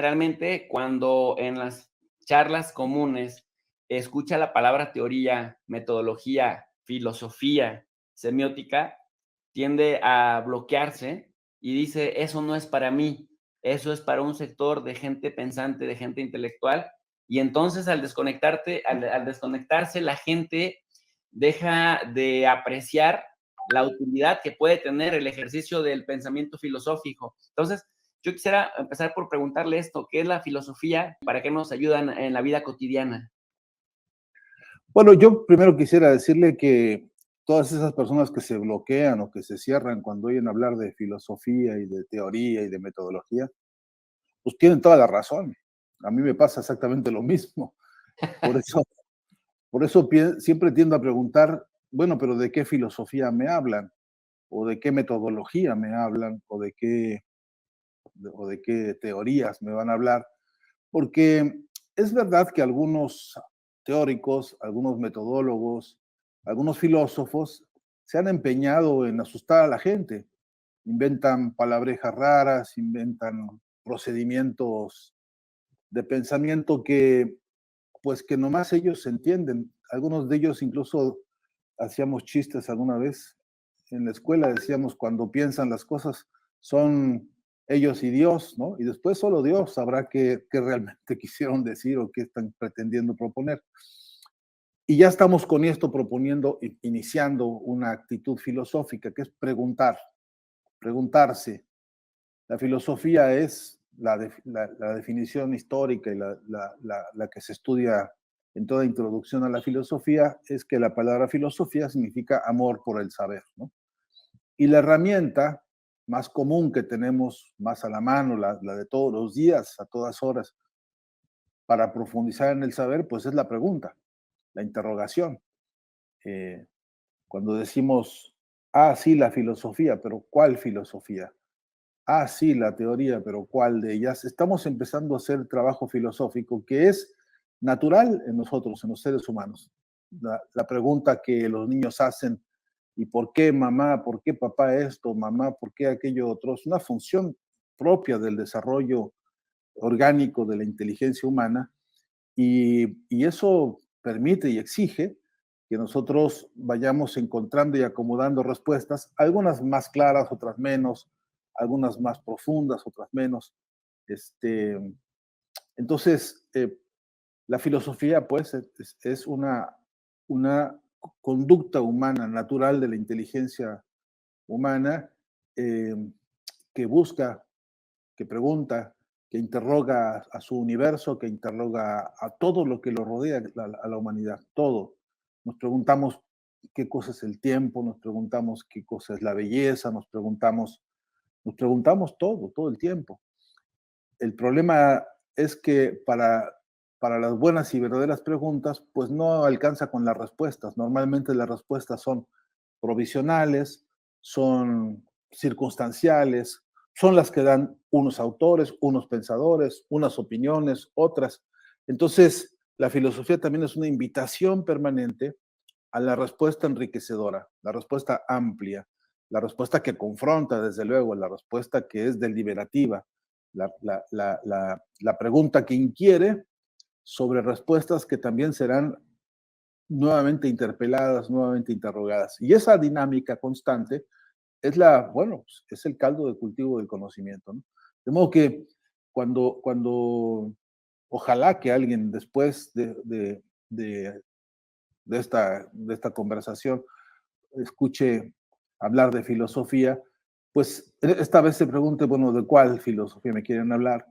generalmente cuando en las charlas comunes escucha la palabra teoría, metodología, filosofía, semiótica, tiende a bloquearse y dice, eso no es para mí, eso es para un sector de gente pensante, de gente intelectual. Y entonces al desconectarse, la gente deja de apreciar la utilidad que puede tener el ejercicio del pensamiento filosófico. Entonces, yo quisiera empezar por preguntarle esto, ¿qué es la filosofía? ¿Para qué nos ayudan en la vida cotidiana? Bueno, yo primero quisiera decirle que todas esas personas que se bloquean o que se cierran cuando oyen hablar de filosofía y de teoría y de metodología, pues tienen toda la razón. A mí me pasa exactamente lo mismo. Por eso, siempre tiendo a preguntar, bueno, pero ¿de qué filosofía me hablan? ¿O de qué metodología me hablan? ¿O de qué teorías me van a hablar? Porque es verdad que algunos teóricos, algunos metodólogos, algunos filósofos se han empeñado en asustar a la gente. Inventan palabrejas raras, inventan procedimientos de pensamiento que nomás ellos entienden. Algunos de ellos incluso hacíamos chistes alguna vez en la escuela, decíamos cuando piensan las cosas son ellos y Dios, ¿no? Y después solo Dios sabrá qué realmente quisieron decir o qué están pretendiendo proponer. Y ya estamos con esto proponiendo, iniciando una actitud filosófica, que es preguntarse. La filosofía es la definición histórica y la que se estudia en toda introducción a la filosofía, es que la palabra filosofía significa amor por el saber, ¿no? Y la herramienta más común que tenemos más a la mano, la de todos los días, a todas horas, para profundizar en el saber, pues es la pregunta, la interrogación. Eh, Cuando decimos, sí, la filosofía, pero ¿cuál filosofía? Sí, la teoría, pero ¿cuál de ellas? Estamos empezando a hacer trabajo filosófico que es natural en nosotros, en los seres humanos. La pregunta que los niños hacen, ¿y por qué mamá? ¿Por qué papá esto? Mamá, ¿por qué aquello otro? Es una función propia del desarrollo orgánico de la inteligencia humana y eso permite y exige que nosotros vayamos encontrando y acomodando respuestas, algunas más claras, otras menos, algunas más profundas, otras menos. Este, entonces, la filosofía, pues, es una conducta humana natural de la inteligencia humana eh, que busca, que pregunta, que interroga a su universo, que interroga a todo lo que lo rodea, a la humanidad, todo. Nos preguntamos qué cosa es el tiempo, nos preguntamos qué cosa es la belleza, nos preguntamos todo el tiempo. El problema es que para las buenas y verdaderas preguntas, pues no alcanza con las respuestas. Normalmente las respuestas son provisionales, son circunstanciales, son las que dan unos autores, unos pensadores, unas opiniones, otras. Entonces, la filosofía también es una invitación permanente a la respuesta enriquecedora, la respuesta amplia, la respuesta que confronta, desde luego, la respuesta que es deliberativa, la pregunta que inquiere sobre respuestas que también serán nuevamente interpeladas, nuevamente interrogadas. Y esa dinámica constante bueno, es el caldo de cultivo del conocimiento, ¿no? De modo que cuando ojalá que alguien después de, de esta conversación escuche hablar de filosofía, pues esta vez se pregunte, bueno, ¿de cuál filosofía me quieren hablar?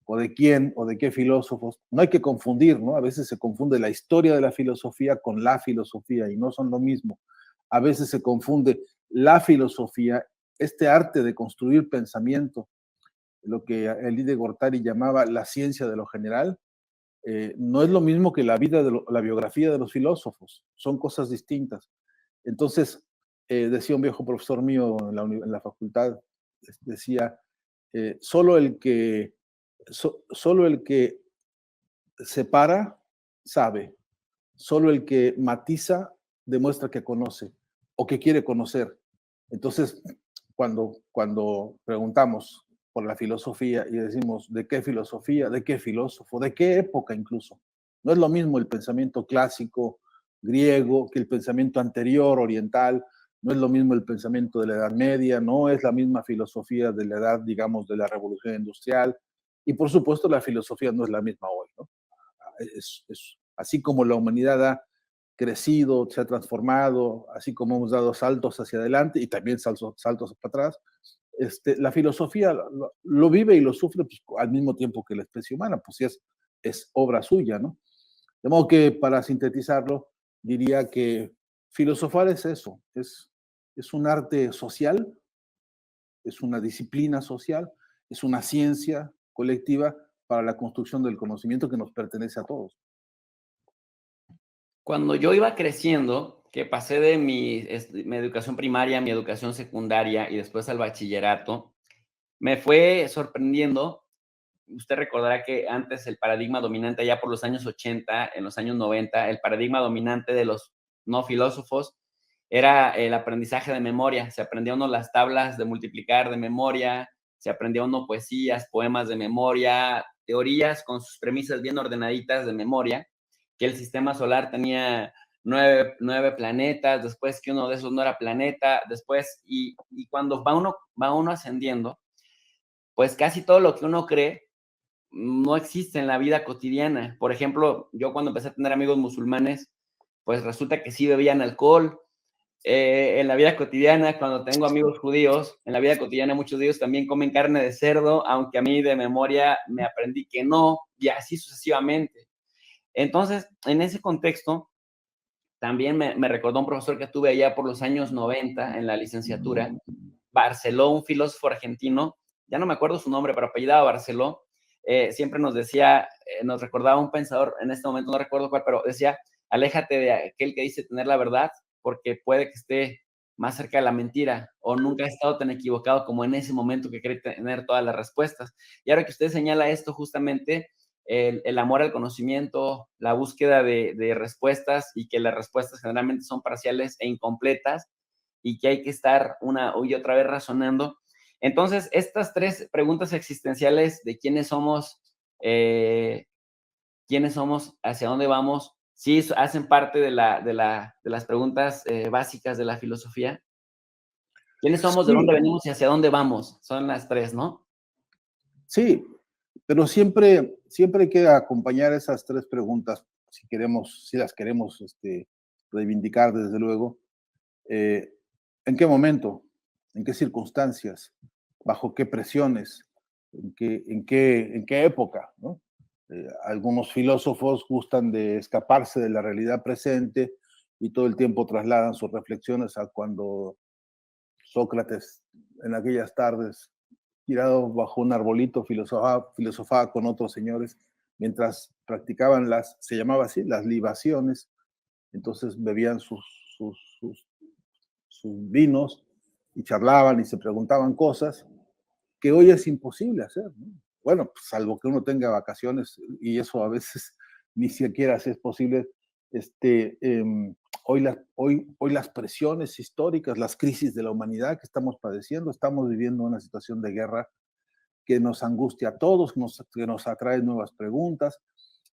¿O de quién? ¿O de qué filósofos? No hay que confundir, ¿no? A veces se confunde la historia de la filosofía con la filosofía y no son lo mismo. A veces se confunde la filosofía, este arte de construir pensamiento, lo que Elie Gortari llamaba la ciencia de lo general, no es lo mismo que la biografía de los filósofos, son cosas distintas. Entonces, decía un viejo profesor mío en la facultad, decía, solo el que separa sabe, solo el que matiza demuestra que conoce o que quiere conocer. Entonces, cuando preguntamos por la filosofía y decimos, ¿de qué filosofía? ¿De qué filósofo? ¿De qué época incluso? No es lo mismo el pensamiento clásico griego que el pensamiento anterior oriental, no es lo mismo el pensamiento de la Edad Media, no es la misma filosofía de la edad, digamos, de la Revolución Industrial, y por supuesto la filosofía no es la misma hoy, ¿no? Así como la humanidad ha crecido, se ha transformado, así como hemos dado saltos hacia adelante y también saltos para atrás, la filosofía lo vive y lo sufre pues, al mismo tiempo que la especie humana, pues sí es obra suya, ¿no? De modo que para sintetizarlo, diría que filosofar es eso, es un arte social, es una disciplina social, es una ciencia colectiva para la construcción del conocimiento que nos pertenece a todos. Cuando yo iba creciendo, que pasé de mi educación primaria, mi educación secundaria y después al bachillerato, me fue sorprendiendo. Usted recordará que antes el paradigma dominante, allá por los años 80, en los años 90, el paradigma dominante de los no filósofos era el aprendizaje de memoria. Se aprendía uno las tablas de multiplicar de memoria, se aprendía uno poesías, poemas de memoria, teorías con sus premisas bien ordenaditas de memoria, que el sistema solar tenía nueve planetas, después que uno de esos no era planeta, después, y cuando va uno ascendiendo, pues casi todo lo que uno cree no existe en la vida cotidiana. Por ejemplo, yo cuando empecé a tener amigos musulmanes, pues resulta que sí bebían alcohol. En la vida cotidiana, cuando tengo amigos judíos, en la vida cotidiana muchos de ellos también comen carne de cerdo, aunque a mí de memoria me aprendí que no, y así sucesivamente. Entonces, en ese contexto, también me recordó un profesor que tuve allá por los años 90 en la licenciatura, Barceló, un filósofo argentino, ya no me acuerdo su nombre, pero apellidaba Barceló, siempre nos decía, nos recordaba un pensador, en este momento no recuerdo cuál, pero decía, aléjate de aquel que dice tener la verdad, porque puede que esté más cerca de la mentira, o nunca ha estado tan equivocado como en ese momento que cree tener todas las respuestas. Y ahora que usted señala esto, justamente, el amor al conocimiento, la búsqueda de respuestas, y que las respuestas generalmente son parciales e incompletas, y que hay que estar una y otra vez razonando. Entonces, estas tres preguntas existenciales de quiénes somos, hacia dónde vamos, sí hacen parte de las preguntas básicas de la filosofía. ¿Quiénes somos, de dónde Sí, venimos y hacia dónde vamos? Son las tres, ¿no? sí, pero siempre hay que acompañar esas tres preguntas, si las queremos reivindicar, desde luego. eh, ¿En qué momento? ¿En qué circunstancias? ¿Bajo qué presiones? ¿En qué época? ¿No? Algunos filósofos gustan de escaparse de la realidad presente y todo el tiempo trasladan sus reflexiones a cuando Sócrates, en aquellas tardes, tirado bajo un arbolito, filosofaba con otros señores mientras practicaban se llamaba así, las libaciones. Entonces bebían sus vinos y charlaban y se preguntaban cosas que hoy es imposible hacer, ¿no? Bueno, pues, salvo que uno tenga vacaciones y eso a veces ni siquiera es posible. Este, eh, hoy las presiones históricas, las crisis de la humanidad que estamos padeciendo, estamos viviendo una situación de guerra que nos angustia a todos, que nos atrae nuevas preguntas.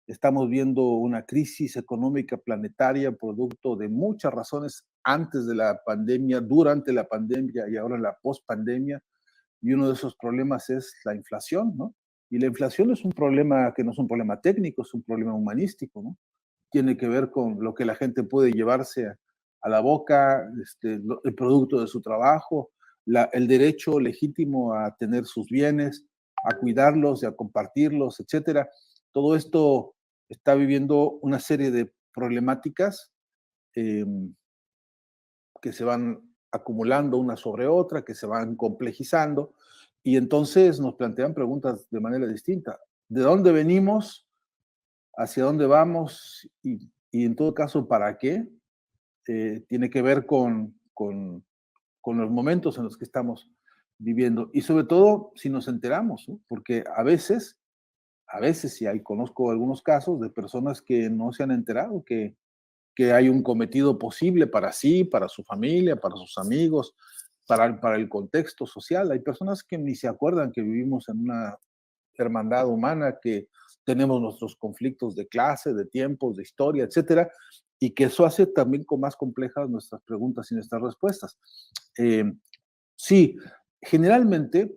Estamos viendo una crisis económica planetaria, producto de muchas razones antes de la pandemia, durante la pandemia y ahora en la pospandemia. Y uno de esos problemas es la inflación, ¿no? Y la inflación es un problema que no es un problema técnico, es un problema humanístico, ¿no? Tiene que ver con lo que la gente puede llevarse a la boca, el producto de su trabajo, el derecho legítimo a tener sus bienes, a cuidarlos y a compartirlos, etcétera. Todo esto está viviendo una serie de problemáticas eh, que se van acumulando una sobre otra, que se van complejizando, y entonces nos plantean preguntas de manera distinta. ¿De dónde venimos? ¿Hacia dónde vamos? Y en todo caso, ¿para qué? Tiene que ver con los momentos en los que estamos viviendo y sobre todo si nos enteramos, ¿no? Porque a veces sí conozco algunos casos de personas que no se han enterado que hay un cometido posible para sí, para su familia, para sus amigos, para el contexto social. Hay personas que ni se acuerdan que vivimos en una hermandad humana, que tenemos nuestros conflictos de clase, de tiempos, de historia, etcétera, y que eso hace también más complejas nuestras preguntas y nuestras respuestas. Sí, generalmente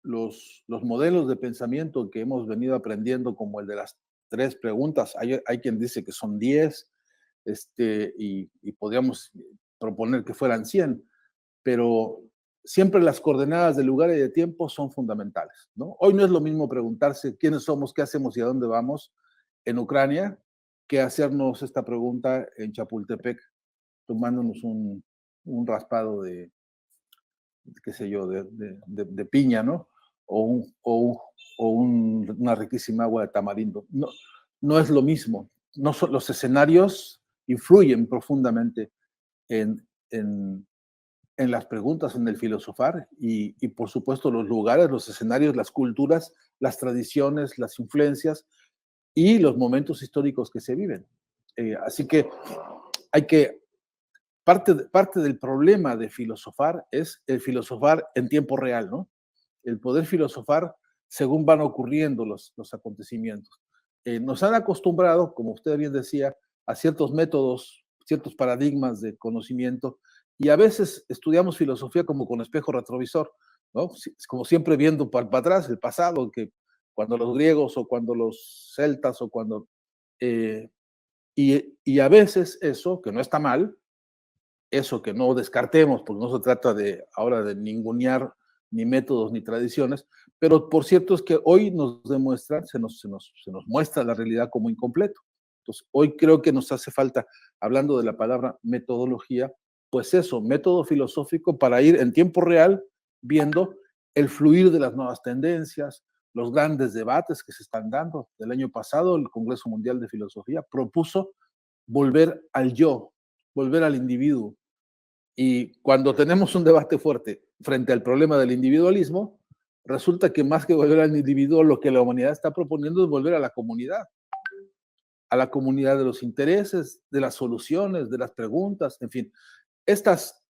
los modelos de pensamiento que hemos venido aprendiendo, como el de las 3 preguntas, hay quien dice que son 10, y podríamos proponer que fueran 100, pero siempre las coordenadas de lugar y de tiempo son fundamentales, ¿no? Hoy no es lo mismo preguntarse quiénes somos, qué hacemos y a dónde vamos en Ucrania, que hacernos esta pregunta en Chapultepec, tomándonos un raspado de, qué sé yo, de piña, ¿no? Una riquísima agua de tamarindo. No, no es lo mismo. No son, los escenarios influyen profundamente en, en, en las preguntas, en el filosofar y por supuesto los lugares, los escenarios, las culturas, las tradiciones, las influencias y los momentos históricos que se viven. Así que hay que, parte del problema de filosofar es el filosofar en tiempo real, ¿no? El poder filosofar según van ocurriendo los acontecimientos. Nos han acostumbrado, como usted bien decía, a ciertos métodos, ciertos paradigmas de conocimiento, y a veces estudiamos filosofía como con espejo retrovisor, ¿no? Como siempre viendo para atrás el pasado, que cuando los griegos o cuando los celtas o cuando... Eh, y a veces eso, que no está mal, eso que no descartemos, porque no se trata de ahora de ningunear ni métodos ni tradiciones, pero por cierto es que hoy nos demuestra, se nos muestra la realidad como incompleto. Entonces, hoy creo que nos hace falta, hablando de la palabra metodología, pues eso, método filosófico para ir en tiempo real viendo el fluir de las nuevas tendencias, los grandes debates que se están dando. El año pasado, el Congreso Mundial de Filosofía propuso volver al yo, volver al individuo. Y cuando tenemos un debate fuerte frente al problema del individualismo, resulta que más que volver al individuo, lo que la humanidad está proponiendo es volver a la comunidad de los intereses, de las soluciones, de las preguntas, en fin. Estas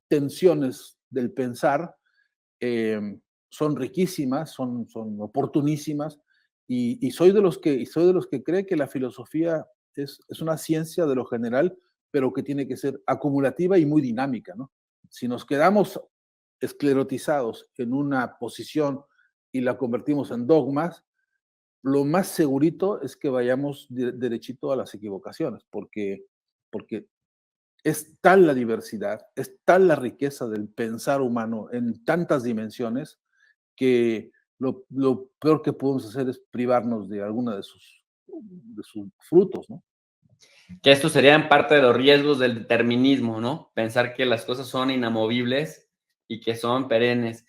tensiones del pensar son riquísimas, son oportunísimas, y soy de los que cree que la filosofía es una ciencia de lo general, pero que tiene que ser acumulativa y muy dinámica, ¿no? Si nos quedamos esclerotizados en una posición y la convertimos en dogmas, lo más segurito es que vayamos derechito a las equivocaciones, porque es tal la diversidad, es tal la riqueza del pensar humano en tantas dimensiones que lo peor que podemos hacer es privarnos de alguna de sus frutos, ¿no? Que estos serían parte de los riesgos del determinismo, ¿no? Pensar que las cosas son inamovibles y que son perennes.